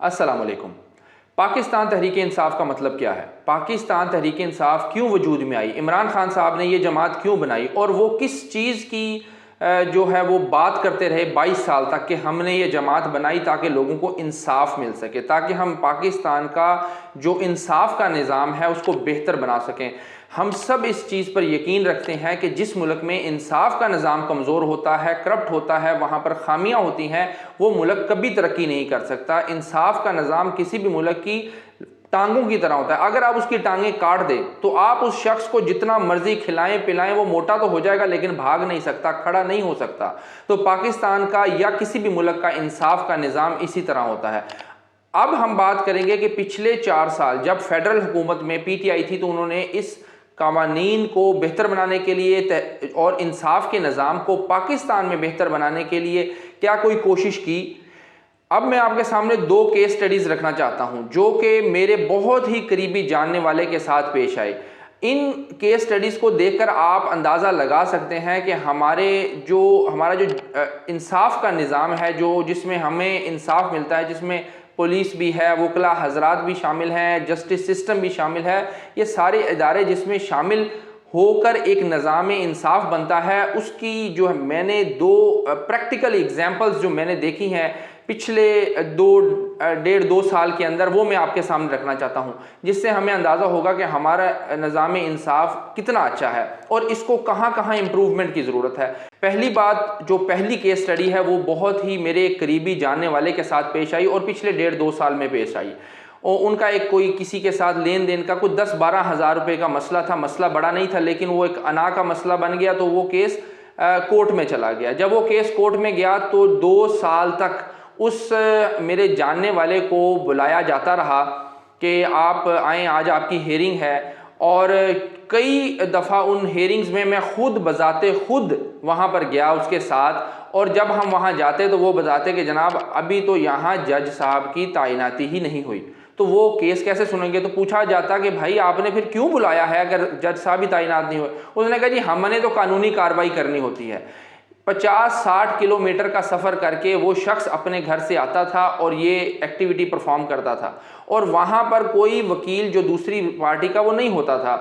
अस्सलाम वालेकुम। पाकिस्तान तहरीक इंसाफ का मतलब क्या है? पाकिस्तान तहरीक इंसाफ क्यों वजूद में आई? इमरान खान साहब ने ये जमात क्यों बनाई और वो किस चीज़ की जो है वो बात करते रहे 22 साल तक कि हमने ये जमात बनाई ताकि लोगों को इंसाफ मिल सके, ताकि हम पाकिस्तान का जो इंसाफ का निज़ाम है उसको बेहतर बना सकें। हम सब इस चीज़ पर यकीन रखते हैं कि जिस मुल्क में इंसाफ का निज़ाम कमज़ोर होता है, करप्ट होता है, वहाँ पर खामियाँ होती हैं, वो मुल्क कभी तरक्की नहीं कर सकता। इंसाफ का निज़ाम किसी भी मुल्क की टांगों की तरह होता है। अगर आप उसकी टांगें काट दें तो आप उस शख्स को जितना मर्जी खिलाएं पिलाएं, वो मोटा तो हो जाएगा लेकिन भाग नहीं सकता, खड़ा नहीं हो सकता। तो पाकिस्तान का या किसी भी मुल्क का इंसाफ का निज़ाम इसी तरह होता है। अब हम बात करेंगे कि पिछले 4 साल जब फेडरल हुकूमत में पीटीआई थी तो उन्होंने इस कानून को बेहतर बनाने के लिए और इंसाफ के निज़ाम को पाकिस्तान में बेहतर बनाने के लिए क्या कोई कोशिश की? अब मैं आपके सामने 2 केस स्टडीज़ रखना चाहता हूं जो कि मेरे बहुत ही करीबी जानने वाले के साथ पेश आए। इन केस स्टडीज़ को देखकर आप अंदाज़ा लगा सकते हैं कि हमारा जो इंसाफ का निज़ाम है, जो जिसमें हमें इंसाफ मिलता है, जिसमें पुलिस भी है, वकला हजरात भी शामिल हैं, जस्टिस सिस्टम भी शामिल है, ये सारे इदारे जिसमें शामिल होकर एक निज़ाम इंसाफ बनता है, उसकी जो है मैंने 2 प्रैक्टिकल एग्जांपल्स जो मैंने देखी हैं पिछले 1.5-2 साल के अंदर, वो मैं आपके सामने रखना चाहता हूं, जिससे हमें अंदाज़ा होगा कि हमारा निज़ाम इंसाफ कितना अच्छा है और इसको कहां कहां इंप्रूवमेंट की ज़रूरत है। पहली बात, जो पहली केस स्टडी है, वो बहुत ही मेरे करीबी जानने वाले के साथ पेश आई और पिछले 1.5-2 साल में पेश आई। और उनका एक कोई किसी के साथ लेन देन का कुछ 10-12 हज़ार रुपये का मसला था। मसला बड़ा नहीं था लेकिन वो एक अना का मसला बन गया, तो वो केस कोर्ट में चला गया। जब वो केस कोर्ट में गया तो 2 साल तक उस मेरे जानने वाले को बुलाया जाता रहा कि आप आएँ, आज आपकी हेयरिंग है। और कई दफ़ा उन हेयरिंग्स में मैं खुद बजाते खुद वहाँ पर गया उसके साथ, और जब हम वहाँ जाते तो वो बताते कि जनाब अभी तो यहाँ जज साहब की तैनाती ही नहीं हुई। तो वो केस कैसे सुनेंगे? तो पूछा जाता कि भाई आपने फिर क्यों बुलाया है अगर जज साहब ही तैनात नहीं हुए? उसने कहा जी हमने तो कानूनी कार्रवाई करनी होती है। 50-60 किलोमीटर का सफ़र करके वो शख्स अपने घर से आता था और ये एक्टिविटी परफॉर्म करता था, और वहाँ पर कोई वकील जो दूसरी पार्टी का वो नहीं होता था,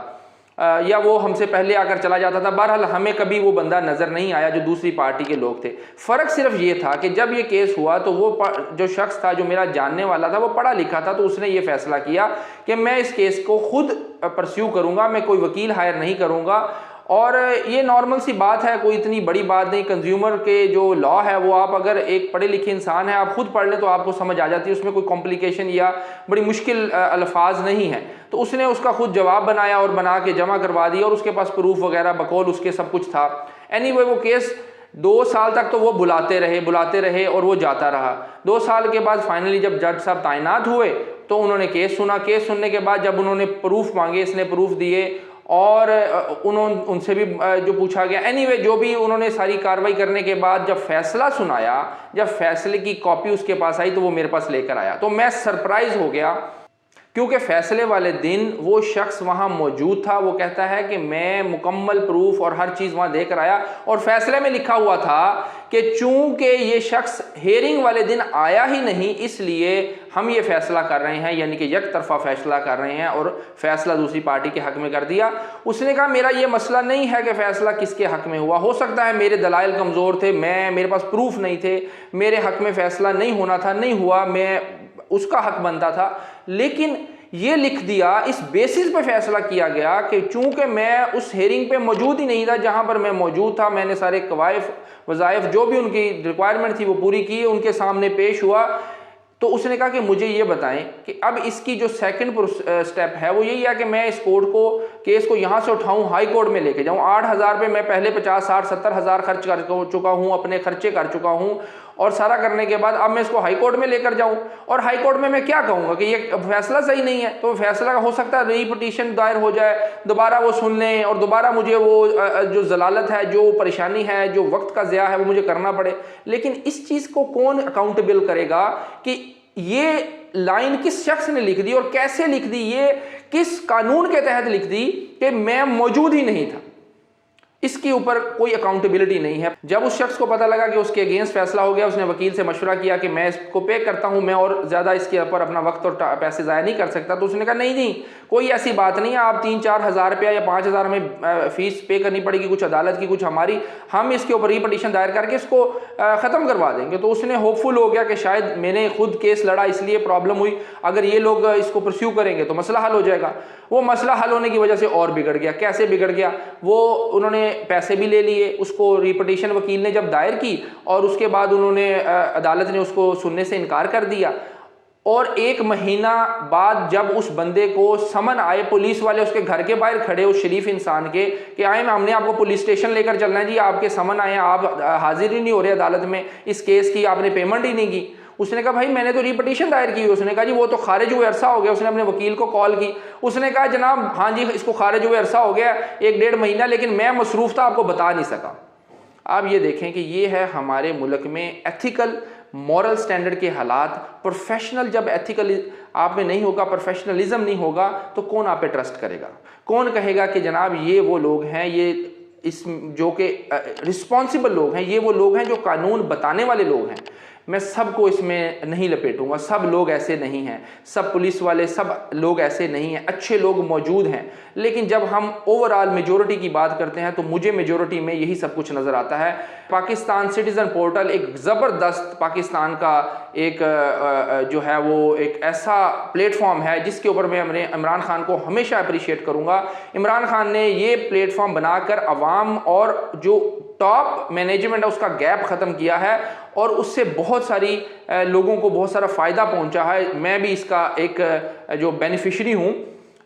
या वो हमसे पहले आकर चला जाता था। बहरहाल हमें कभी वो बंदा नज़र नहीं आया जो दूसरी पार्टी के लोग थे। फ़र्क सिर्फ ये था कि जब ये केस हुआ तो वो जो शख्स था, जो मेरा जानने वाला था, वो पढ़ा लिखा था, तो उसने ये फैसला किया कि मैं इस केस को खुद परस्यू करूँगा, मैं कोई वकील हायर नहीं करूँगा। और ये नॉर्मल सी बात है, कोई इतनी बड़ी बात नहीं। कंज्यूमर के जो लॉ है वो आप अगर एक पढ़े लिखे इंसान है, आप खुद पढ़ लें तो आपको समझ आ जाती है, उसमें कोई कॉम्प्लिकेशन या बड़ी मुश्किल अल्फाज नहीं है। तो उसने उसका खुद जवाब बनाया और बना के जमा करवा दिया, और उसके पास प्रूफ वगैरह बकौल उसके सब कुछ था। एनीवे वो केस 2 साल तक तो वो बुलाते रहे और वो जाता रहा। 2 साल के बाद फाइनली जब जज साहब तैनात हुए तो उन्होंने केस सुना। केस सुनने के बाद जब उन्होंने प्रूफ मांगे, इसने प्रूफ दिए और उनसे भी जो पूछा गया, एनीवे जो भी उन्होंने सारी कार्रवाई करने के बाद जब फैसला सुनाया, जब फैसले की कॉपी उसके पास आई तो वो मेरे पास लेकर आया। तो मैं सरप्राइज हो गया क्योंकि फैसले वाले दिन वो शख्स वहाँ मौजूद था। वो कहता है कि मैं मुकम्मल प्रूफ और हर चीज़ वहाँ देकर आया, और फैसले में लिखा हुआ था कि चूंकि ये शख्स हेयरिंग वाले दिन आया ही नहीं, इसलिए हम ये फैसला कर रहे हैं, यानी कि एक तरफा फैसला कर रहे हैं और फैसला दूसरी पार्टी के हक में कर दिया। उसने कहा मेरा ये मसला नहीं है कि फैसला किसके हक में हुआ, हो सकता है मेरे दलाइल कमज़ोर थे, मेरे पास प्रूफ नहीं थे, मेरे हक में फैसला नहीं होना था, नहीं हुआ, मैं उसका हक बनता था। लेकिन ये लिख दिया, इस बेसिस पे फैसला किया गया कि चूंकि मैं उस हेयरिंग पे मौजूद ही नहीं था जहां पर मैं मौजूद था, मैंने सारे कवायफ वज़ाइफ जो भी उनकी रिक्वायरमेंट थी वो पूरी की, उनके सामने पेश हुआ। तो उसने कहा कि मुझे ये बताएं कि अब इसकी जो सेकंड स्टेप है वो यही है कि मैं इस केस को यहाँ से उठाऊं, हाई कोर्ट में लेके जाऊं। 8,000 पे मैं पहले 50-60-70 हज़ार खर्च कर चुका हूँ, अपने खर्चे कर चुका हूँ, और सारा करने के बाद अब मैं इसको हाई कोर्ट में लेकर जाऊं, और हाई कोर्ट में मैं क्या कहूँगा कि ये फैसला सही नहीं है। तो फैसला हो सकता है री पिटीशन दायर हो जाए, दोबारा वो सुन लें और दोबारा मुझे वो जो जलालत है, जो परेशानी है, जो वक्त का ज़िया है, वो मुझे करना पड़े। लेकिन इस चीज़ को कौन अकाउंटेबल करेगा कि ये लाइन किस शख्स ने लिख दी और कैसे लिख दी, ये किस कानून के तहत लिख दी कि मैं मौजूद ही नहीं था। इसके ऊपर कोई अकाउंटेबिलिटी नहीं है। जब उस शख्स को पता लगा कि उसके अगेंस्ट फैसला हो गया, उसने वकील से मशवरा किया कि मैं इसको पे करता हूं, मैं और ज़्यादा इसके ऊपर अपना वक्त और पैसे ज़ाया नहीं कर सकता, तो उसने कहा नहीं नहीं, कोई ऐसी बात नहीं है, आप 3-4 हज़ार रुपया या 5,000 हमें फ़ीस पे करनी पड़ेगी, कुछ अदालत की कुछ हमारी, हम इसके ऊपर रिपटिशन दायर करके इसको ख़त्म करवा देंगे। तो उसने होपफुल हो गया कि शायद मैंने खुद केस लड़ा इसलिए प्रॉब्लम हुई, अगर ये लोग इसको परस्यू करेंगे तो मसला हल हो जाएगा। वो मसला हल होने की वजह से और बिगड़ गया। कैसे बिगड़ गया? वो उन्होंने पैसे भी ले लिए, उसको रिपटिशन वकील ने जब दायर की और उसके बाद उन्होंने अदालत ने उसको सुनने से इनकार कर दिया, और 1 महीना बाद जब उस बंदे को समन आए, पुलिस वाले उसके घर के बाहर खड़े उस शरीफ इंसान के कि आए हमने आपको पुलिस स्टेशन लेकर चलना है जी, आपके समन आए, आप हाजिर ही नहीं हो रहे अदालत में, इस केस की आपने पेमेंट ही नहीं की। उसने कहा भाई मैंने तो रिपटिशन दायर की। उसने कहा जी वो तो खारिज हुए अरसा हो गया। उसने अपने वकील को कॉल की, उसने कहा जनाब हाँ जी इसको खारिज हुए अरसा हो गया 1-1.5 महीना, लेकिन मैं मसरूफ़ था, आपको बता नहीं सका। आप ये देखें कि ये है हमारे मुल्क में एथिकल मॉरल स्टैंडर्ड के हालात। प्रोफेशनल जब एथिकल आप में नहीं होगा, प्रोफेशनलिज्म नहीं होगा, तो कौन आप पे ट्रस्ट करेगा? कौन कहेगा कि जनाब ये वो लोग हैं, ये इस जो कि रिस्पॉन्सिबल लोग हैं, ये वो लोग हैं जो कानून बताने वाले लोग हैं। मैं सबको इसमें नहीं लपेटूंगा, सब लोग ऐसे नहीं हैं, सब पुलिस वाले सब लोग ऐसे नहीं हैं, अच्छे लोग मौजूद हैं, लेकिन जब हम ओवरऑल मेजॉरिटी की बात करते हैं तो मुझे मेजॉरिटी में यही सब कुछ नज़र आता है। पाकिस्तान सिटीज़न पोर्टल एक ज़बरदस्त पाकिस्तान का एक जो है वो एक ऐसा प्लेटफॉर्म है जिसके ऊपर मैं अपने इमरान खान को हमेशा अप्रिशिएट करूँगा। इमरान खान ने ये प्लेटफॉर्म बनाकर अवाम और जो टॉप मैनेजमेंट है उसका गैप ख़त्म किया है, और उससे बहुत सारी लोगों को बहुत सारा फ़ायदा पहुंचा है। मैं भी इसका एक जो बेनिफिशरी हूं,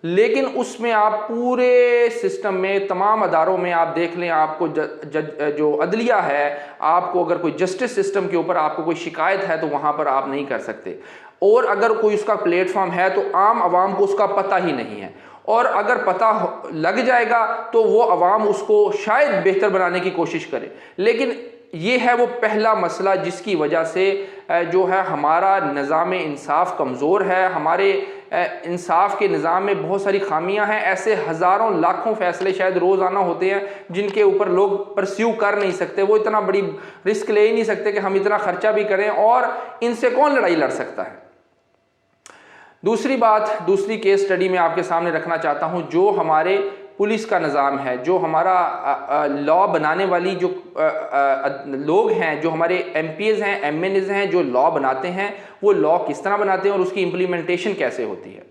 लेकिन उसमें आप पूरे सिस्टम में तमाम अदारों में आप देख लें, आपको जो अदलिया है, आपको अगर कोई जस्टिस सिस्टम के ऊपर आपको कोई शिकायत है तो वहाँ पर आप नहीं कर सकते, और अगर कोई उसका प्लेटफॉर्म है तो आम आवाम को उसका पता ही नहीं है, और अगर पता लग जाएगा तो वो अवाम उसको शायद बेहतर बनाने की कोशिश करे। लेकिन ये है वो पहला मसला जिसकी वजह से जो है हमारा निज़ाम इंसाफ कमज़ोर है, हमारे इंसाफ के निज़ाम में बहुत सारी खामियां हैं। ऐसे हज़ारों लाखों फ़ैसले शायद रोज़ाना होते हैं जिनके ऊपर लोग परस्यू कर नहीं सकते, वो इतना बड़ी रिस्क ले ही नहीं सकते कि हम इतना ख़र्चा भी करें, और इनसे कौन लड़ाई लड़ सकता है। दूसरी बात, दूसरी केस स्टडी में आपके सामने रखना चाहता हूँ, जो हमारे पुलिस का निज़ाम है, जो हमारा लॉ बनाने वाली जो लोग हैं, जो हमारे MPs हैं, MNAs हैं, जो लॉ बनाते हैं, वो लॉ किस तरह बनाते हैं और उसकी इम्प्लीमेंटेशन कैसे होती है।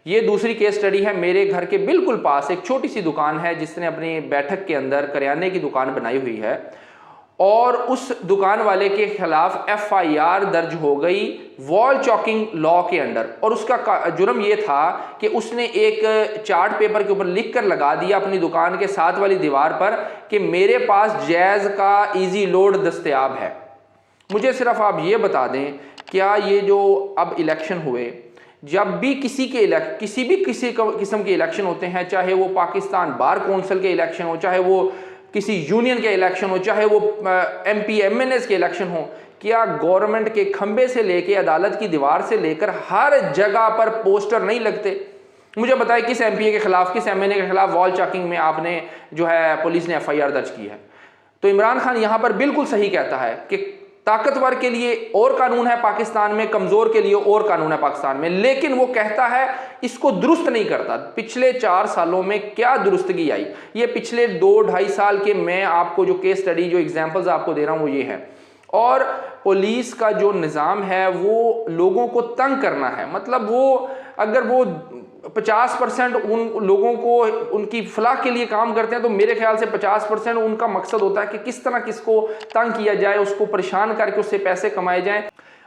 ये दूसरी केस स्टडी है। मेरे घर के बिल्कुल पास एक छोटी सी दुकान है जिसने अपनी बैठक के अंदर करियाने की दुकान बनाई हुई है, और उस दुकान वाले के खिलाफ FIR दर्ज हो गई वॉल चॉकिंग लॉ के अंडर, और उसका जुर्म ये था कि उसने एक चार्ट पेपर के ऊपर लिख कर लगा दिया अपनी दुकान के साथ वाली दीवार पर कि मेरे पास जैज़ का इजी लोड दस्तयाब है। मुझे सिर्फ आप ये बता दें, क्या ये जो अब इलेक्शन हुए, जब भी किसी किस्म के इलेक्शन होते हैं, चाहे वो पाकिस्तान बार कौंसिल के इलेक्शन हो, चाहे वो किसी यूनियन के इलेक्शन हो, चाहे वो MP MNAs के इलेक्शन हो, क्या गवर्नमेंट के खंबे से लेके अदालत की दीवार से लेकर हर जगह पर पोस्टर नहीं लगते? मुझे बताएं किस MPA के खिलाफ, किस MNA के खिलाफ वॉल चॉकिंग में आपने जो है पुलिस ने FIR दर्ज की है? तो इमरान खान यहाँ पर बिल्कुल सही कहता है कि ताकतवर के लिए और कानून है पाकिस्तान में, कमज़ोर के लिए और कानून है पाकिस्तान में, लेकिन वो कहता है इसको दुरुस्त नहीं करता। पिछले 4 सालों में क्या दुरुस्तगी आई? ये पिछले 2-2.5 साल के मैं आपको जो केस स्टडी, जो एग्जांपल्स आपको दे रहा हूँ वो ये है। और पुलिस का जो निज़ाम है वो लोगों को तंग करना है, मतलब वो अगर वो 50% उन लोगों को उनकी फलाह के लिए काम करते हैं, तो मेरे ख्याल से 50% उनका मकसद होता है कि किस तरह किसको तंग किया जाए, उसको परेशान करके उससे पैसे कमाए जाएं।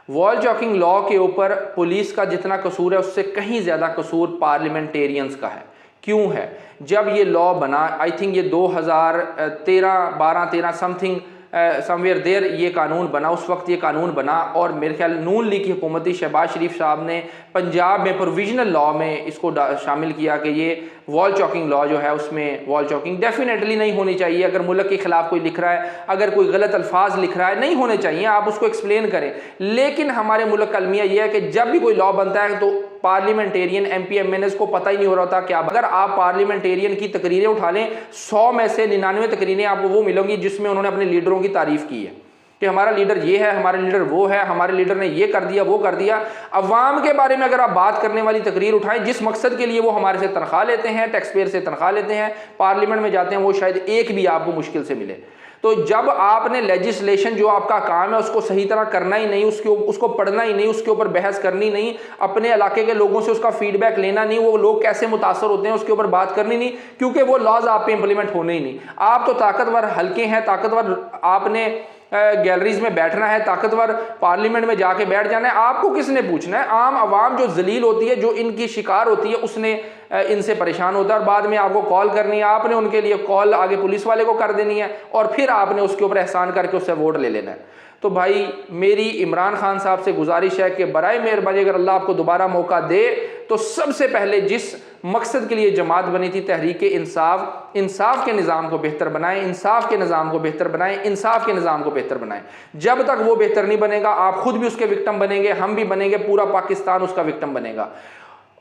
वॉल चॉकिंग लॉ के ऊपर पुलिस का जितना कसूर है उससे कहीं ज़्यादा कसूर पार्लियामेंटेरियंस का है। क्यों है? जब ये लॉ बना, आई थिंक ये 2013 समथिंग समवेयर देयर ये कानून बना, उस वक्त ये कानून बना, और मेरे ख्याल नून लीग की हुकूमती शहबाज शरीफ साहब ने पंजाब में प्रोविजनल लॉ में इसको शामिल किया कि ये वॉल चॉकिंग लॉ जो है उसमें वॉल चॉकिंग डेफिनेटली नहीं होनी चाहिए। अगर मुल्क के खिलाफ कोई लिख रहा है, अगर कोई गलत अल्फाज लिख रहा है, नहीं होने चाहिए, आप उसको एक्सप्लेन करें। लेकिन हमारे मुल्क का अलमिया यह है कि जब भी कोई लॉ बनता है तो पार्लियामेंटेरियन MP MNS को पता ही नहीं हो रहा था क्या। अगर आप पार्लियामेंटेरियन की तकरीरें उठा लें, 100 में से 99 तकरीरें आपको वो मिलेंगी जिसमें उन्होंने अपने लीडरों की तारीफ की है कि हमारा लीडर ये है, हमारा लीडर वो है, हमारे लीडर ने ये कर दिया, वो कर दिया। अवाम के बारे में अगर आप बात करने वाली तकरीर उठाएं जिस मकसद के लिए वो हमारे से तनख्वाह लेते हैं, टैक्स पेयर से तनख्वाह लेते हैं, पार्लियामेंट में जाते हैं, वो शायद एक भी आपको मुश्किल से मिले। तो जब आपने लेजिस्लेशन जो आपका काम है उसको सही तरह करना ही नहीं, उसको पढ़ना ही नहीं, उसके ऊपर बहस करनी नहीं, अपने इलाके के लोगों से उसका फीडबैक लेना नहीं, वो लोग कैसे मुतासर होते हैं उसके ऊपर बात करनी नहीं, क्योंकि वो लॉज आप पे इंप्लीमेंट होने ही नहीं। आप तो ताकतवर हल्के हैं, ताकतवर आपने गैलरीज में बैठना है, ताकतवर पार्लियामेंट में जाके बैठ जाना है, आपको किसने पूछना है। आम आवाम जो जलील होती है, जो इनकी शिकार होती है, उसने इनसे परेशान होता है और बाद में आपको कॉल करनी है, आपने उनके लिए कॉल आगे पुलिस वाले को कर देनी है और फिर आपने उसके ऊपर एहसान करके उससे वोट ले लेना है। तो भाई मेरी इमरान खान साहब से गुजारिश है कि बराए मेहरबानी अगर अल्लाह आपको दोबारा मौका दे तो सबसे पहले जिस मकसद के लिए जमात बनी थी तहरीक इंसाफ, इंसाफ के निज़ाम को बेहतर बनाएं, इंसाफ के निज़ाम को बेहतर बनाएं, इंसाफ के निज़ाम को बेहतर बनाएं। जब तक वो बेहतर नहीं बनेगा आप खुद भी उसके विक्टिम बनेंगे, हम भी बनेंगे, पूरा पाकिस्तान उसका विक्टिम बनेगा।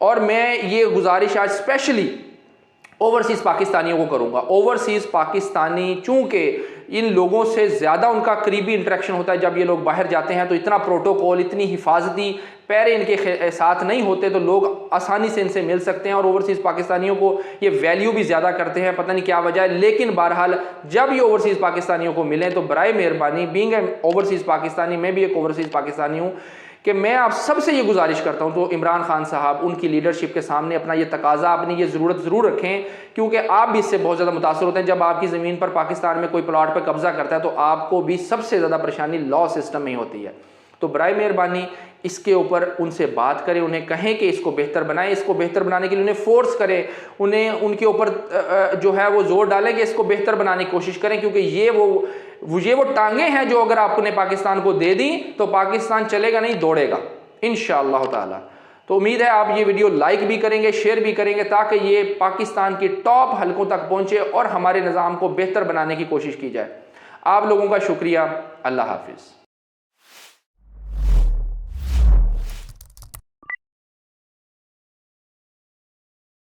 और मैं ये गुजारिश आज स्पेशली ओवरसीज़ पाकिस्तानियों को करूंगा। ओवरसीज़ पाकिस्तानी चूंकि इन लोगों से ज़्यादा उनका करीबी इंटरेक्शन होता है, जब ये लोग बाहर जाते हैं तो इतना प्रोटोकॉल, इतनी हिफाजती पैरे इनके साथ नहीं होते, तो लोग आसानी से इनसे मिल सकते हैं और ओवरसीज़ पाकिस्तानियों को ये वैल्यू भी ज़्यादा करते हैं, पता नहीं क्या वजह है। लेकिन बहरहाल जब ये ओवरसीज़ पाकिस्तानियों को मिलें तो बराए मेहरबानी, बीइंग ए ओवरसीज़ पाकिस्तानी, मैं भी एक ओवरसीज़ पाकिस्तानी हूँ, कि मैं आप सबसे ये गुजारिश करता हूँ तो इमरान खान साहब उनकी लीडरशिप के सामने अपना ये तकाजा, अपनी ये ज़रूरत ज़रूर रखें, क्योंकि आप भी इससे बहुत ज़्यादा मुतासर होते हैं। जब आपकी ज़मीन पर पाकिस्तान में कोई प्लॉट पर कब्जा करता है तो आपको भी सबसे ज़्यादा परेशानी लॉ सिस्टम में ही होती है। तो बराए मेहरबानी इसके ऊपर उनसे बात करें, उन्हें कहें कि इसको बेहतर बनाएं, इसको बेहतर बनाने के लिए उन्हें फोर्स करें, उन्हें उनके ऊपर जो है वो जोर डालें कि इसको बेहतर बनाने की कोशिश करें, क्योंकि ये वो टांगे हैं जो अगर आपने पाकिस्तान को दे दी तो पाकिस्तान चलेगा नहीं, दौड़ेगा इंशाअल्लाह ताला। तो उम्मीद है आप ये वीडियो लाइक भी करेंगे, शेयर भी करेंगे, ताकि ये पाकिस्तान के टॉप हलकों तक पहुंचे और हमारे निज़ाम को बेहतर बनाने की कोशिश की जाए। आप लोगों का शुक्रिया। अल्लाह हाफिज़।